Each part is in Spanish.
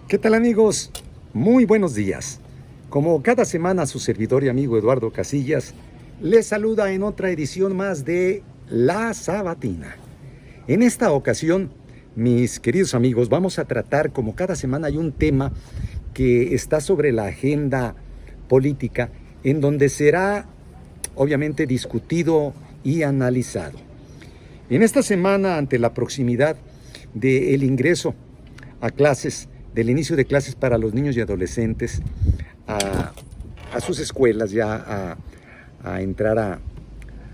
¿Qué tal, amigos? Muy buenos días. Como cada semana, su servidor y amigo Eduardo Casillas les saluda en otra edición más de La Sabatina. En esta ocasión, mis queridos amigos, vamos a tratar, como cada semana hay un tema que está sobre la agenda política, en donde será obviamente discutido y analizado. En esta semana, ante la proximidad del ingreso a clases, del inicio de clases para los niños y adolescentes a sus escuelas, ya a entrar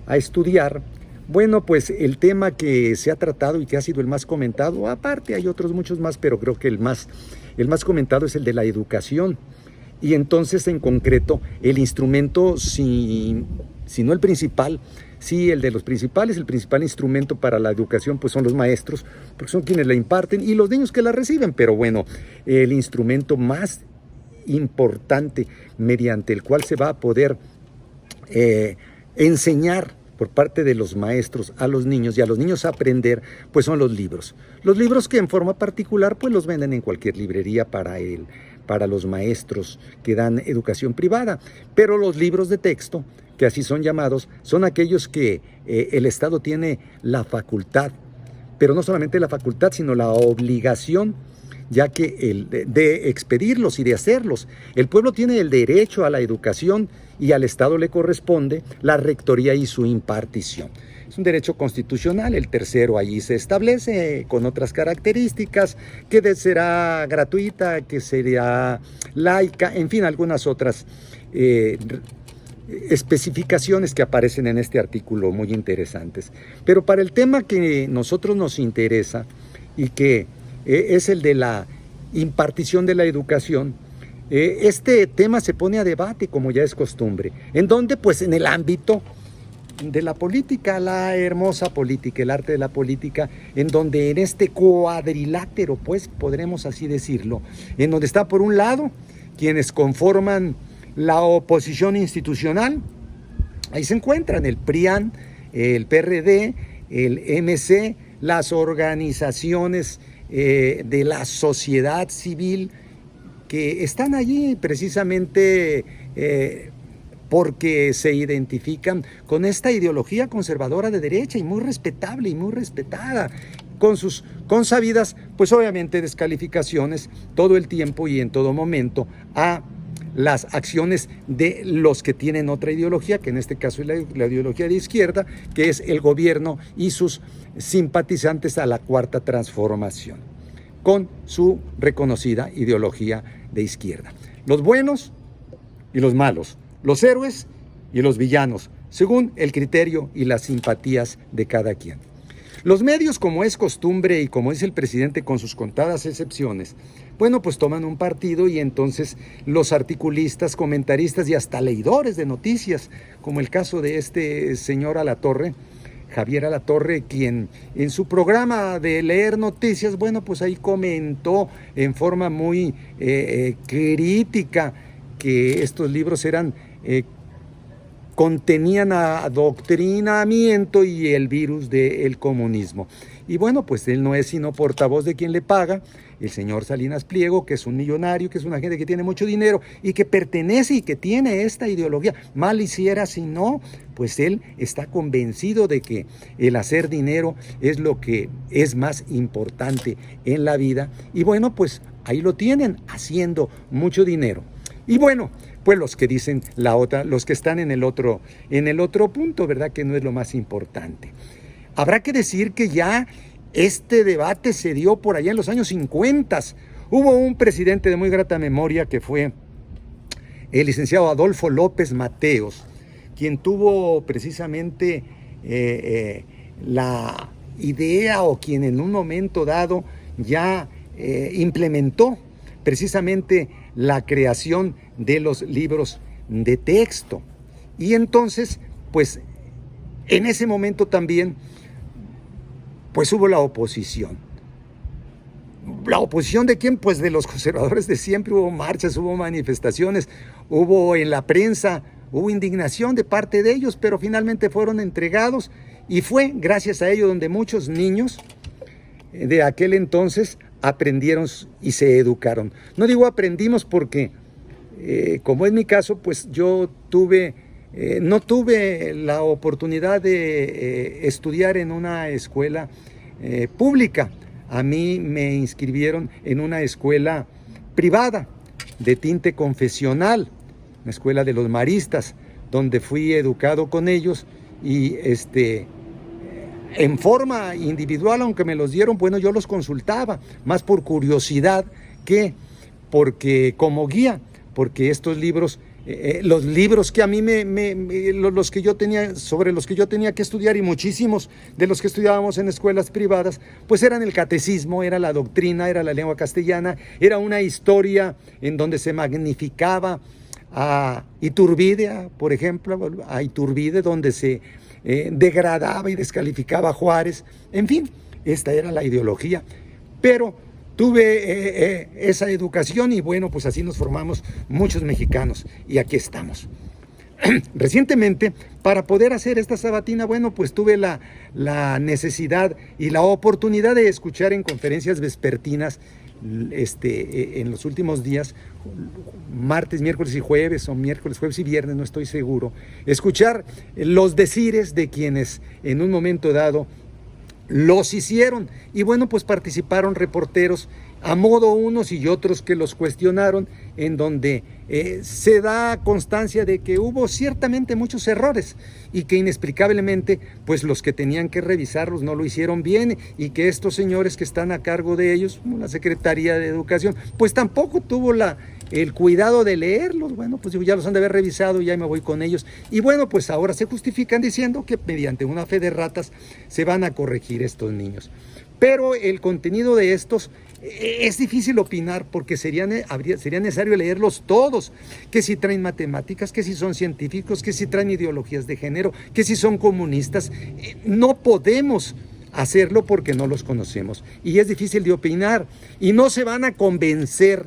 a estudiar. Bueno, pues el tema que se ha tratado y que ha sido el más comentado, aparte hay otros muchos más, pero creo que el más comentado es el de la educación. Y entonces, en concreto, el instrumento, si no el principal, sí, el de los principales, el principal instrumento para la educación, pues son los maestros, porque son quienes la imparten, y los niños que la reciben. Pero bueno, el instrumento más importante mediante el cual se va a poder enseñar por parte de los maestros a los niños y a los niños aprender, pues son los libros. Los libros que en forma particular pues los venden en cualquier librería para los maestros que dan educación privada, pero los libros de texto, que así son llamados, son aquellos que el Estado tiene la facultad, pero no solamente la facultad, sino la obligación, ya que de expedirlos y de hacerlos. El pueblo tiene el derecho a la educación y al Estado le corresponde la rectoría y su impartición. Es un derecho constitucional. El tercero allí se establece con otras características, que será gratuita, que será laica, en fin, algunas otras especificaciones que aparecen en este artículo muy interesantes. Pero para el tema que nosotros nos interesa y que es el de la impartición de la educación, este tema se pone a debate, como ya es costumbre. ¿En dónde? Pues en el ámbito de la política, la hermosa política, el arte de la política, en donde en este cuadrilátero, pues podremos así decirlo, en donde está por un lado quienes conforman la oposición institucional. Ahí se encuentran el PRIAN, el PRD, el MC, las organizaciones de la sociedad civil que están allí precisamente porque se identifican con esta ideología conservadora de derecha y muy respetable y muy respetada, con sus consabidas, pues obviamente, descalificaciones todo el tiempo y en todo momento a las acciones de los que tienen otra ideología, que en este caso es la ideología de izquierda, que es el gobierno y sus simpatizantes a la Cuarta Transformación, con su reconocida ideología de izquierda. Los buenos y los malos, los héroes y los villanos, según el criterio y las simpatías de cada quien. Los medios, como es costumbre y como dice el presidente con sus contadas excepciones, bueno, pues toman un partido y entonces los articulistas, comentaristas y hasta leidores de noticias, como el caso de este señor Alatorre, Javier Alatorre, quien en su programa de leer noticias, bueno, pues ahí comentó en forma muy crítica que estos libros contenían adoctrinamiento y el virus del comunismo. Y bueno, pues él no es sino portavoz de quien le paga, el señor Salinas Pliego, que es un millonario, que es una gente que tiene mucho dinero y que pertenece y que tiene esta ideología. Mal hiciera si no, pues él está convencido de que el hacer dinero es lo que es más importante en la vida. Y bueno, pues ahí lo tienen, haciendo mucho dinero. Y bueno, pues los que dicen la otra, los que están en el otro punto, ¿verdad? Que no es lo más importante. Habrá que decir que ya este debate se dio por allá en los años 50. Hubo un presidente de muy grata memoria que fue el licenciado Adolfo López Mateos, quien tuvo precisamente la idea, o quien en un momento dado ya implementó precisamente la creación de los libros de texto. Y entonces, pues, en ese momento también, pues hubo la oposición. ¿La oposición de quién? Pues de los conservadores de siempre. Hubo marchas, hubo manifestaciones, hubo en la prensa, hubo indignación de parte de ellos, pero finalmente fueron entregados y fue gracias a ello donde muchos niños de aquel entonces aprendieron y se educaron. No digo aprendimos porque, como en mi caso, pues yo no tuve la oportunidad de estudiar en una escuela pública. A mí me inscribieron en una escuela privada de tinte confesional, una escuela de los maristas, donde fui educado con ellos y en forma individual, aunque me los dieron, bueno, yo los consultaba, más por curiosidad que porque como guía, porque estos libros, los libros que a mí los que yo tenía, sobre los que yo tenía que estudiar, y muchísimos de los que estudiábamos en escuelas privadas, pues eran el catecismo, era la doctrina, era la lengua castellana, era una historia en donde se magnificaba a Iturbide, por ejemplo, a Iturbide, donde se degradaba y descalificaba a Juárez. En fin, esta era la ideología. Pero tuve esa educación y bueno, pues así nos formamos muchos mexicanos y aquí estamos. Recientemente, para poder hacer esta sabatina, bueno, pues tuve la necesidad y la oportunidad de escuchar en conferencias vespertinas en los últimos días, martes, miércoles y jueves, o miércoles, jueves y viernes, no estoy seguro, escuchar los decires de quienes en un momento dado los hicieron. Y bueno, pues participaron reporteros a modo unos y otros que los cuestionaron, en donde se da constancia de que hubo ciertamente muchos errores y que inexplicablemente pues los que tenían que revisarlos no lo hicieron bien, y que estos señores que están a cargo de ellos, como la Secretaría de Educación, pues tampoco tuvo el cuidado de leerlos. Bueno, pues ya los han de haber revisado y ya me voy con ellos. Y bueno, pues ahora se justifican diciendo que mediante una fe de ratas se van a corregir estos niños. Pero el contenido de estos es difícil opinar, porque sería necesario leerlos todos, que si traen matemáticas, que si son científicos, que si traen ideologías de género, que si son comunistas. No podemos hacerlo porque no los conocemos y es difícil de opinar, y no se van a convencer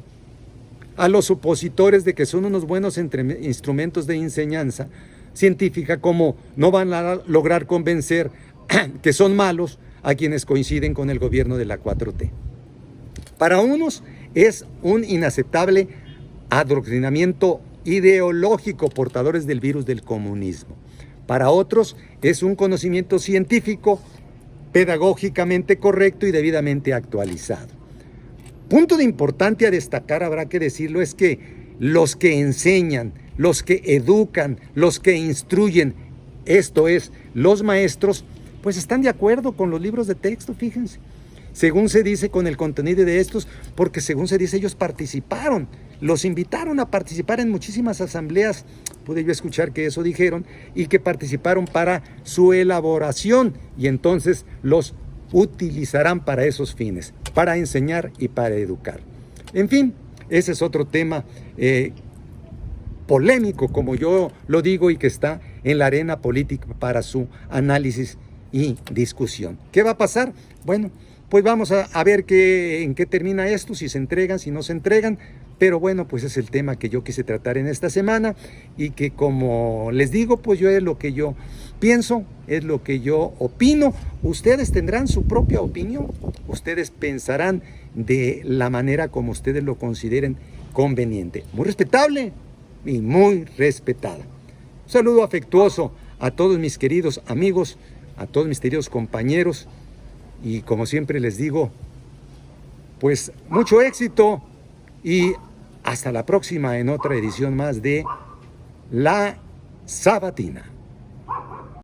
a los opositores de que son unos buenos instrumentos de enseñanza científica, como no van a lograr convencer que son malos a quienes coinciden con el gobierno de la 4T. Para unos es un inaceptable adoctrinamiento ideológico, portadores del virus del comunismo. Para otros es un conocimiento científico, pedagógicamente correcto y debidamente actualizado. Punto de importante a destacar, habrá que decirlo, es que los que enseñan, los que educan, los que instruyen, esto es, los maestros, pues están de acuerdo con los libros de texto, fíjense. Según se dice, con el contenido de estos, porque según se dice ellos participaron, los invitaron a participar en muchísimas asambleas, pude yo escuchar que eso dijeron, y que participaron para su elaboración, y entonces los utilizarán para esos fines, para enseñar y para educar. En fin, ese es otro tema polémico, como yo lo digo, y que está en la arena política para su análisis y discusión. ¿Qué va a pasar? Bueno, pues vamos a ver en qué termina esto, si se entregan, si no se entregan, pero bueno, pues es el tema que yo quise tratar en esta semana, y que, como les digo, pues yo es lo que yo pienso, es lo que yo opino. Ustedes tendrán su propia opinión, ustedes pensarán de la manera como ustedes lo consideren conveniente, muy respetable y muy respetada. Un saludo afectuoso a todos mis queridos amigos, a todos mis queridos compañeros, y como siempre les digo, pues mucho éxito y hasta la próxima en otra edición más de La Sabatina.